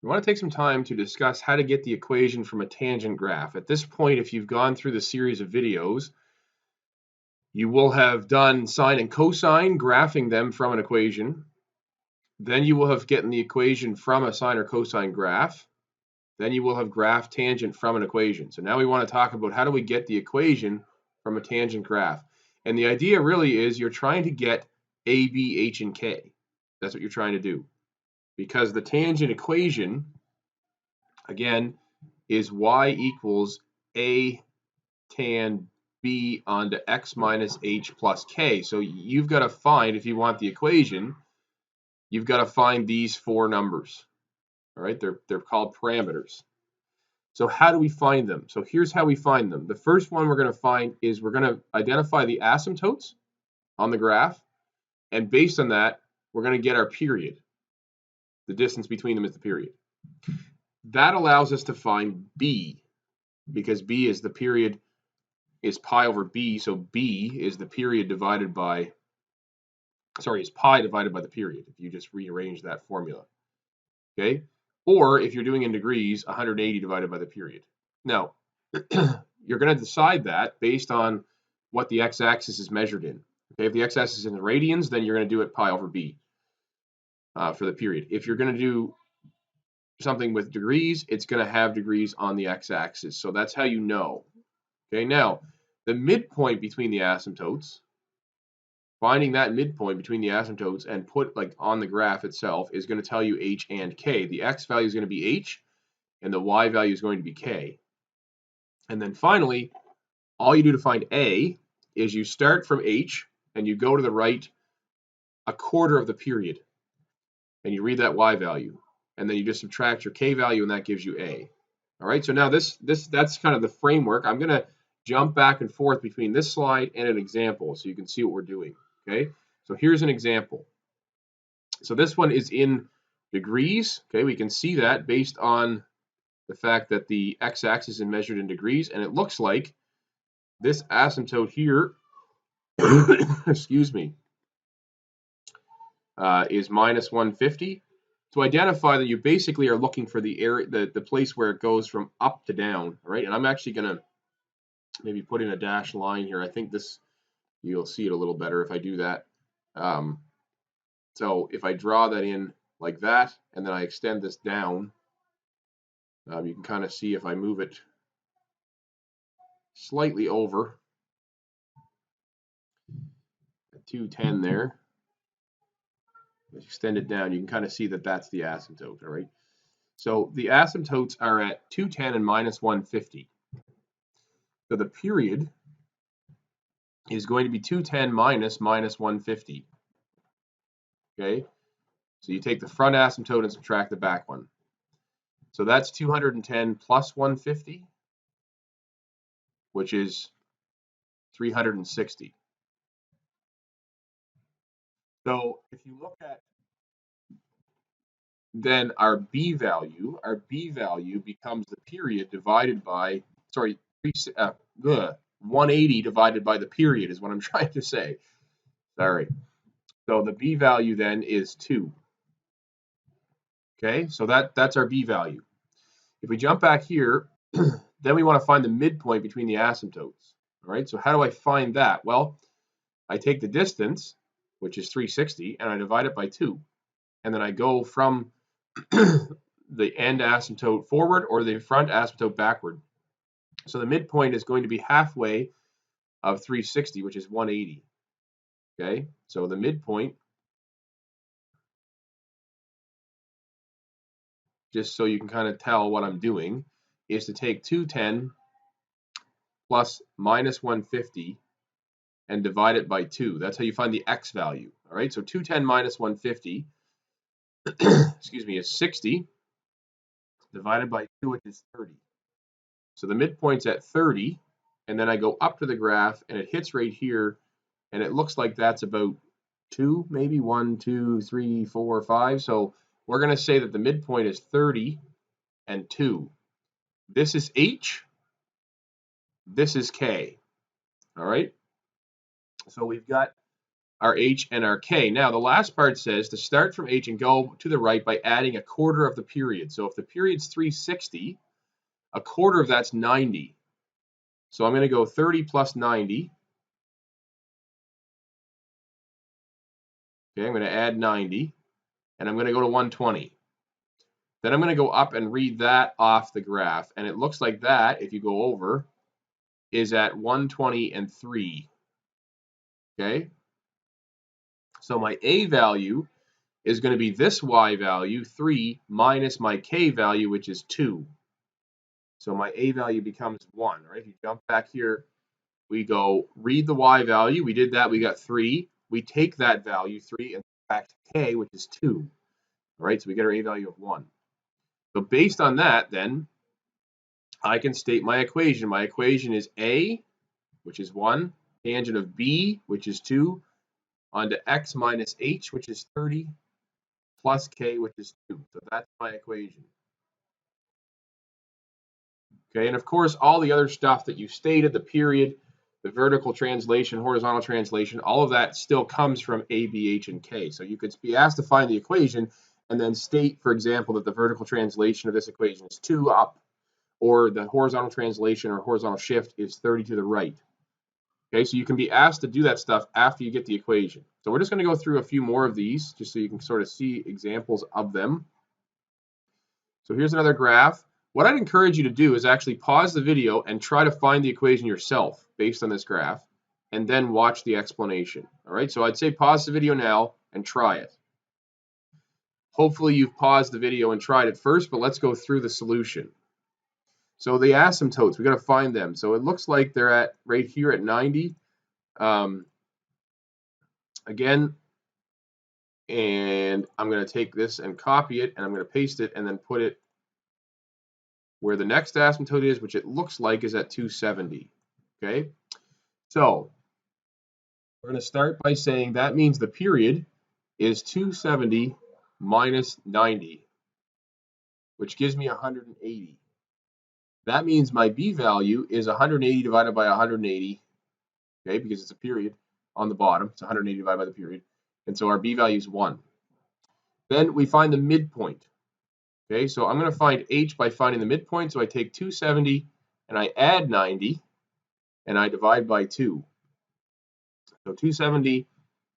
We want to take some time to discuss how to get the equation from a tangent graph. At this point, if you've gone through the series of videos, you will have done sine and cosine, graphing them from an equation. Then you will have gotten the equation from a sine or cosine graph. Then you will have graphed tangent from an equation. So now we want to talk about how do we get the equation from a tangent graph. And the idea really is you're trying to get a, b, h, and k. That's what you're trying to do. Because the tangent equation, again, is y equals a tan b onto x minus h plus k. So you've got to find, if you want the equation, you've got to find these four numbers. All right, they're called parameters. So how do we find them? So here's how we find them. The first one we're going to find is we're going to identify the asymptotes on the graph, and based on that, we're going to get our period. The distance between them is the period. That allows us to find b, because b is the period is pi over b, so b is the period divided by, sorry, is pi divided by the period, if you just rearrange that formula, okay? Or if you're doing in degrees, 180 divided by the period. Now, you're going to decide that based on what the x-axis is measured in. Okay, if the x-axis is in radians, then you're going to do it pi over b for the period. If you're going to do something with degrees, it's going to have degrees on the x-axis. So that's how you know. Okay, now the midpoint between the asymptotes, finding that midpoint between the asymptotes and put like on the graph itself is going to tell you h and k. The x value is going to be h and the y value is going to be k. And then finally, all you do to find a is you start from h and you go to the right a quarter of the period and you read that y value, and then you just subtract your k value and that gives you a. All right, so now that's kind of the framework. I'm going to jump back and forth between this slide and an example so you can see what we're doing. Okay, so here's an example. So this one is in degrees. Okay, we can see that based on the fact that the x-axis is measured in degrees, and it looks like this asymptote here, excuse me, is minus 150. To identify that, you basically are looking for the area, the place where it goes from up to down, right? And I'm actually going to maybe put in a dashed line here. I think this, you'll see it a little better if I do that. So if I draw that in like that, and then I extend this down, you can kind of see if I move it slightly over at 210 there, extend it down, you can kind of see that that's the asymptote, all right? So the asymptotes are at 210 and minus 150. So the period is going to be 210 minus 150. Okay, so you take the front asymptote and subtract the back one. So that's 210 plus 150, which is 360. So if you look at then our b value becomes the period divided by, sorry, 180 divided by the period is what I'm trying to say. Sorry. So the b value then is 2. Okay, so that's our b value. If we jump back here, then we want to find the midpoint between the asymptotes. All right, so how do I find that? Well, I take the distance, which is 360, and I divide it by 2. And then I go from the end asymptote forward or the front asymptote backward. So the midpoint is going to be halfway of 360, which is 180. Okay, so the midpoint, just so you can kind of tell what I'm doing, is to take 210 plus minus 150 and divide it by 2. That's how you find the x value. All right, so 210 minus 150, excuse me, is 60 divided by 2, which is 30. So the midpoint's at 30, and then I go up to the graph, and it hits right here, and it looks like that's about 2, maybe 1, 2, 3, 4, 5. So we're going to say that the midpoint is 30 and 2. This is h. This is k. All right. So we've got our h and our k. Now, the last part says to start from h and go to the right by adding a quarter of the period. So if the period's 360, a quarter of that's 90. So I'm going to go 30 plus 90. Okay, I'm going to add 90, and I'm going to go to 120. Then I'm going to go up and read that off the graph, and it looks like that, if you go over, is at 120 and 3. Okay, so my a value is going to be this y value, 3, minus my k value, which is 2. So my a value becomes 1, right? If you jump back here, we go read the y value. We did that. We got 3. We take that value, 3, and back to k, which is 2. All right, so we get our a value of 1. So based on that, then, I can state my equation. My equation is a, which is 1, tangent of b, which is 2, onto x minus h, which is 30, plus k, which is 2. So that's my equation. Okay, and of course, all the other stuff that you stated, the period, the vertical translation, horizontal translation, all of that still comes from a, b, h, and k. So you could be asked to find the equation and then state, for example, that the vertical translation of this equation is 2 up, or the horizontal translation or horizontal shift is 30 to the right. Okay, so you can be asked to do that stuff after you get the equation. So we're just going to go through a few more of these just so you can sort of see examples of them. So here's another graph. What I'd encourage you to do is actually pause the video and try to find the equation yourself based on this graph, and then watch the explanation. All right, so I'd say pause the video now and try it. Hopefully you've paused the video and tried it first, but let's go through the solution. So the asymptotes, we got to find them. So it looks like they're at right here at 90. Again, and I'm going to take this and copy it, and I'm going to paste it and then put it where the next asymptote is, which it looks like is at 270. Okay, so we're going to start by saying that means the period is 270 minus 90, which gives me 180. That means my b value is 180 divided by 180, okay, because it's a period on the bottom. It's 180 divided by the period. And so our b value is 1. Then we find the midpoint. Okay, so I'm going to find h by finding the midpoint. So I take 270 and I add 90 and I divide by 2. So 270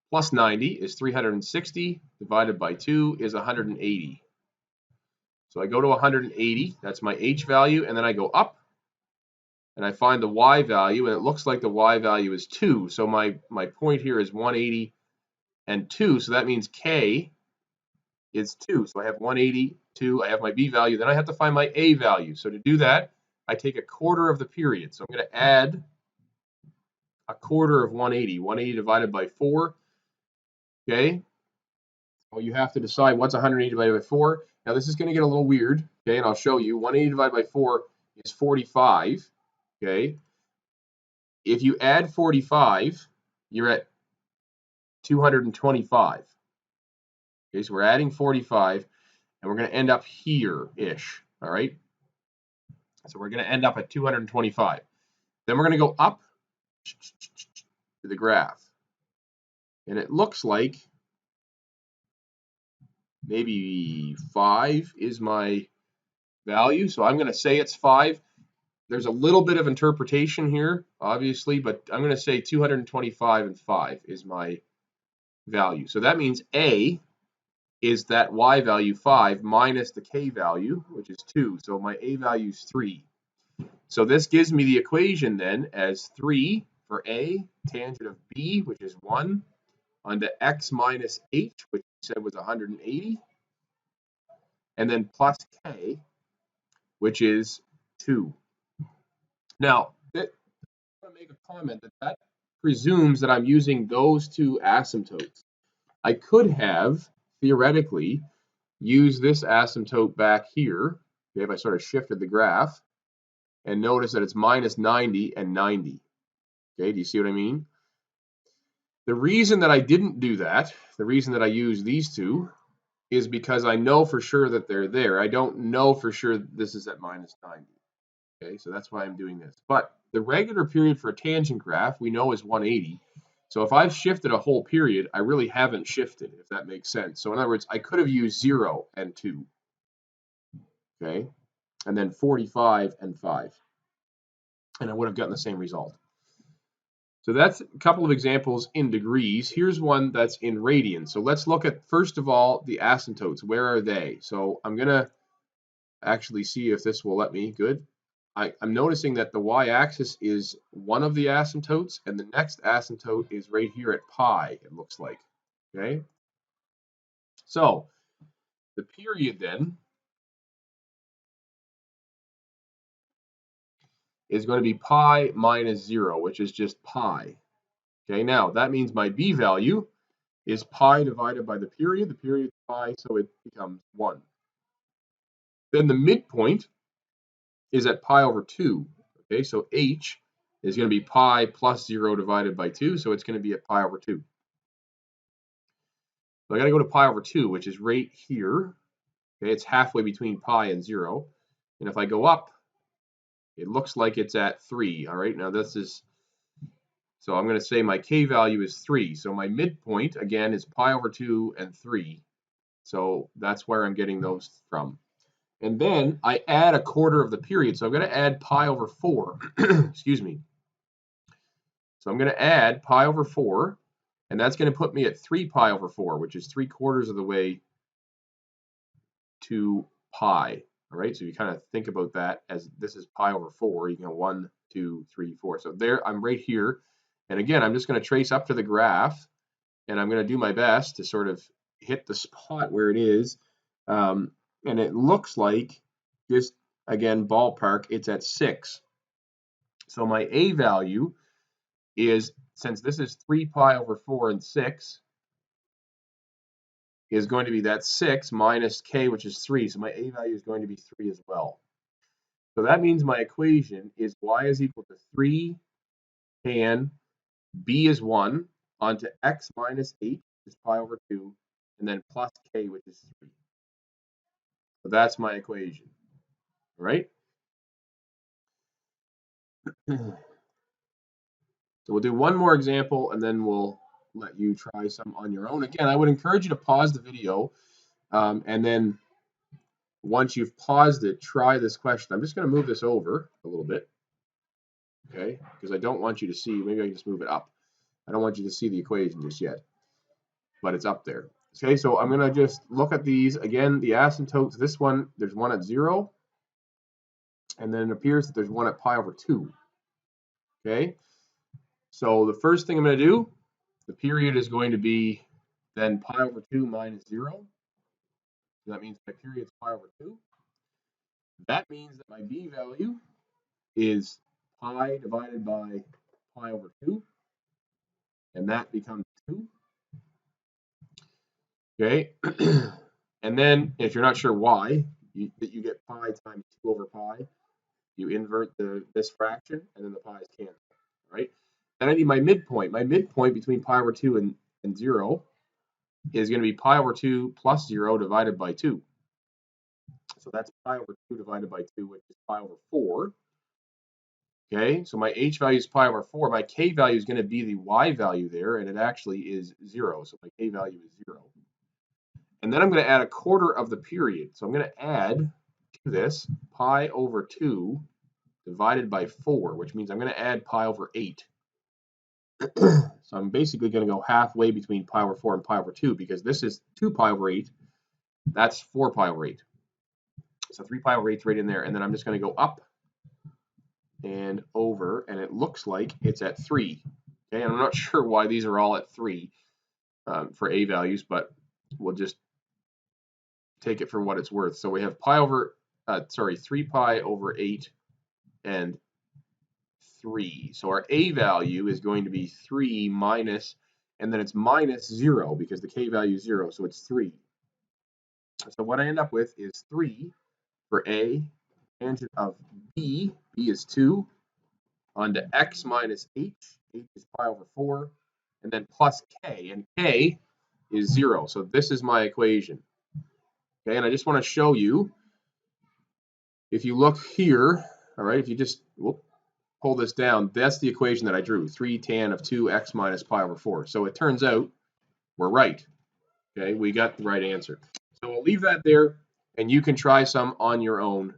plus 90 is 360, divided by 2 is 180. So I go to 180, that's my h value, and then I go up and I find the y value, and it looks like the y value is 2. So my point here is 180 and 2, so that means k is 2. So I have 180, 2, I have my b value, then I have to find my a value. So to do that, I take a quarter of the period. So I'm going to add a quarter of 180. 180 divided by 4, okay? Well, you have to decide what's 180 divided by 4. Now this is going to get a little weird, okay, and I'll show you. 180 divided by 4 is 45, okay? If you add 45, you're at 225. Okay, so we're adding 45, and we're going to end up here-ish, all right? So we're going to end up at 225. Then we're going to go up to the graph, and it looks like maybe 5 is my value, so I'm going to say it's 5. There's a little bit of interpretation here, obviously, but I'm going to say 225 and 5 is my value. So that means A is that y value 5 minus the k value, which is 2. So my a value is 3. So this gives me the equation then as 3 for a, tangent of b, which is 1, onto x minus h, which we said was 180, and then plus k, which is 2. Now, I want to make a comment that presumes that I'm using those two asymptotes. I could have, theoretically, used this asymptote back here, okay, if I sort of shifted the graph, and notice that it's minus 90 and 90. Okay, do you see what I mean? The reason that I didn't do that, the reason that I use these two, is because I know for sure that they're there. I don't know for sure this is at minus 90. Okay, so that's why I'm doing this. But the regular period for a tangent graph we know is 180. So if I've shifted a whole period, I really haven't shifted, if that makes sense. So in other words, I could have used 0 and 2, okay, and then 45 and 5, and I would have gotten the same result. So that's a couple of examples in degrees. Here's one that's in radians. So let's look at, first of all, the asymptotes. Where are they? So I'm going to actually see if this will let me. Good. I'm noticing that the y-axis is one of the asymptotes, and the next asymptote is right here at pi, it looks like. Okay? So the period then is going to be pi minus 0, which is just pi. Okay, now that means my b value is pi divided by the period. The period is pi, so it becomes 1. Then the midpoint is at pi over 2. Okay, so h is going to be pi plus 0 divided by 2, so it's going to be at pi over 2. So I got to go to pi over 2, which is right here. Okay, it's halfway between pi and 0. And if I go up, it looks like it's at 3. All right, now this is, so I'm going to say my k value is 3. So my midpoint, again, is pi over 2 and 3. So that's where I'm getting those from. And then I add a quarter of the period. So I'm going to add pi over 4. Excuse me. So I'm going to add pi over 4. And that's going to put me at 3 pi over 4, which is 3/4 of the way to pi. All right, so you kind of think about that as this is pi over 4. You can go 1, 2, 3, 4. So there, I'm right here. And again, I'm just going to trace up to the graph, and I'm going to do my best to sort of hit the spot where it is. And it looks like, just again, ballpark, it's at 6. So my a value is, since this is 3 pi over 4 and 6, is going to be that 6 minus k, which is 3. So my a value is going to be 3 as well. So that means my equation is y is equal to 3 tan b is 1 onto x minus 8, which is pi over 2, and then plus k, which is 3. So that's my equation. All right? So we'll do one more example, and then we'll let you try some on your own. Again, I would encourage you to pause the video, and then once you've paused it, try this question. I'm just going to move this over a little bit, okay? Because I don't want you to see, maybe I can just move it up. I don't want you to see the equation just yet, but it's up there. Okay, so I'm going to just look at these. Again, the asymptotes, this one, there's one at 0, and then it appears that there's one at pi over 2. Okay, so the first thing I'm going to do, the period is going to be then pi over 2 minus 0. So that means my period is pi over 2. That means that my b value is pi divided by pi over 2, and that becomes 2. Okay, and then if you're not sure why, you get pi times 2 over pi. You invert this fraction, and then the pi's cancel. Right? Then I need my midpoint. My midpoint between pi over 2 and 0 is going to be pi over 2 plus 0 divided by 2. So that's pi over 2 divided by 2, which is pi over 4. Okay, so my h value is pi over 4. My k value is going to be the y value there, and it actually is 0. So my k value is 0. And then I'm going to add a quarter of the period. So I'm going to add to this pi over 2 divided by 4, which means I'm going to add pi over 8. So I'm basically going to go halfway between pi over 4 and pi over 2, because this is 2 pi over 8. That's 4 pi over 8. So 3 pi over 8 is right in there. And then I'm just going to go up and over, and it looks like it's at 3. Okay, and I'm not sure why these are all at 3 for a values, but we'll just take it for what it's worth. So we have 3 pi over 8 and 3. So our a value is going to be 3 minus, and then it's minus 0 because the k value is 0, so it's 3. So what I end up with is 3 for a, tangent of b is 2, onto x minus h is pi over 4, and then plus k, and k is 0. So this is my equation. Okay, and I just want to show you, if you look here, all right, if you just, pull this down, that's the equation that I drew, 3 tan of 2x minus pi over 4. So it turns out we're right. Okay, we got the right answer. So we'll leave that there, and you can try some on your own